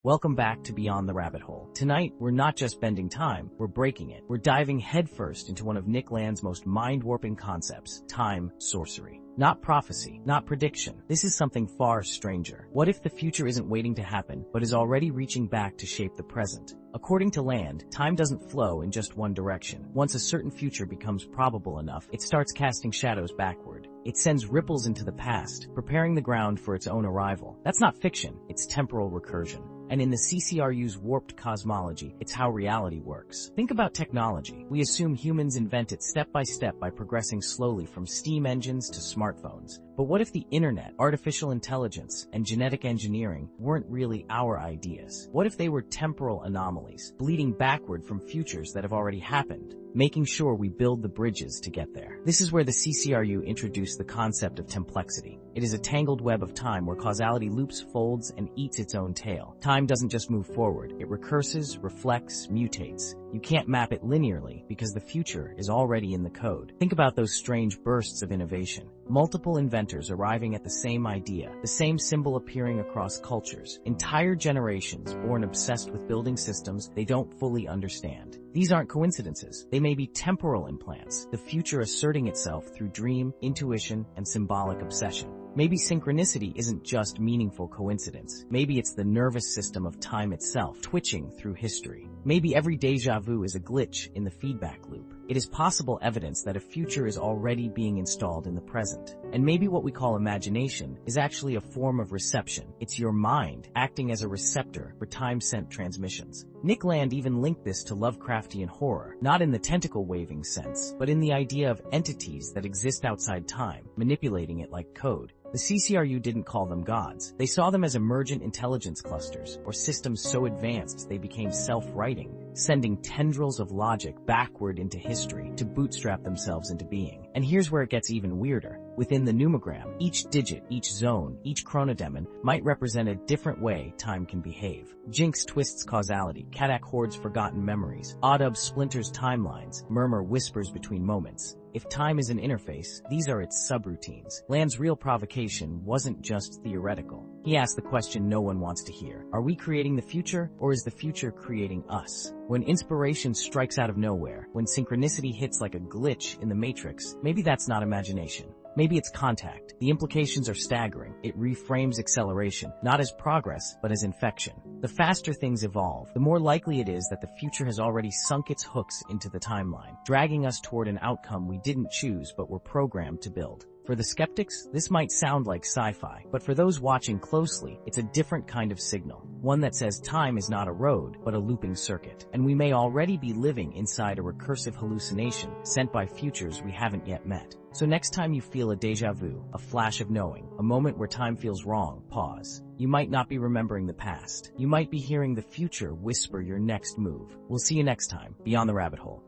Welcome back to Beyond the Rabbit Hole. Tonight, we're not just bending time, we're breaking it. We're diving headfirst into one of Nick Land's most mind-warping concepts, time-sorcery. Not prophecy, not prediction. This is something far stranger. What if the future isn't waiting to happen, but is already reaching back to shape the present? According to Land, time doesn't flow in just one direction. Once a certain future becomes probable enough, it starts casting shadows backward. It sends ripples into the past, preparing the ground for its own arrival. That's not fiction, it's temporal recursion. And in the CCRU's warped cosmology, it's how reality works. Think about technology. We assume humans invent it step by step by progressing slowly from steam engines to smartphones. But what if the internet, artificial intelligence, and genetic engineering weren't really our ideas? What if they were temporal anomalies, bleeding backward from futures that have already happened, making sure we build the bridges to get there? This is where the CCRU introduced the concept of templexity. It is a tangled web of time where causality loops, folds, and eats its own tail. Time doesn't just move forward, it recurses, reflects, mutates. You can't map it linearly because the future is already in the code. Think about those strange bursts of innovation. Multiple inventors arriving at the same idea, the same symbol appearing across cultures. Entire generations born obsessed with building systems they don't fully understand. These aren't coincidences. They may be temporal implants, the future asserting itself through dream, intuition, and symbolic obsession. Maybe synchronicity isn't just meaningful coincidence. Maybe it's the nervous system of time itself, twitching through history. Maybe every déjà vu is a glitch in the feedback loop. It is possible evidence that a future is already being installed in the present. And maybe what we call imagination is actually a form of reception. It's your mind acting as a receptor for time-sent transmissions. Nick Land even linked this to Lovecraftian horror, not in the tentacle-waving sense, but in the idea of entities that exist outside time, manipulating it like code. The CCRU didn't call them gods. They saw them as emergent intelligence clusters, or systems so advanced they became self-writing, sending tendrils of logic backward into history to bootstrap themselves into being. And here's where it gets even weirder. Within the Numogram, each digit, each zone, each chronodemon might represent a different way time can behave. Jinx twists causality, Kadak hoards forgotten memories, Audub splinters timelines, Murmur whispers between moments. If time is an interface, these are its subroutines. Land's real provocation wasn't just theoretical. He asked the question no one wants to hear. Are we creating the future, or is the future creating us? When inspiration strikes out of nowhere, when synchronicity hits like a glitch in the matrix, maybe that's not imagination. Maybe it's contact. The implications are staggering. It reframes acceleration, not as progress, but as infection. The faster things evolve, the more likely it is that the future has already sunk its hooks into the timeline, dragging us toward an outcome we didn't choose but were programmed to build. For the skeptics, this might sound like sci-fi, but for those watching closely, it's a different kind of signal. One that says time is not a road, but a looping circuit. And we may already be living inside a recursive hallucination sent by futures we haven't yet met. So next time you feel a déjà vu, a flash of knowing, a moment where time feels wrong, pause. You might not be remembering the past. You might be hearing the future whisper your next move. We'll see you next time, Beyond the Rabbit Hole.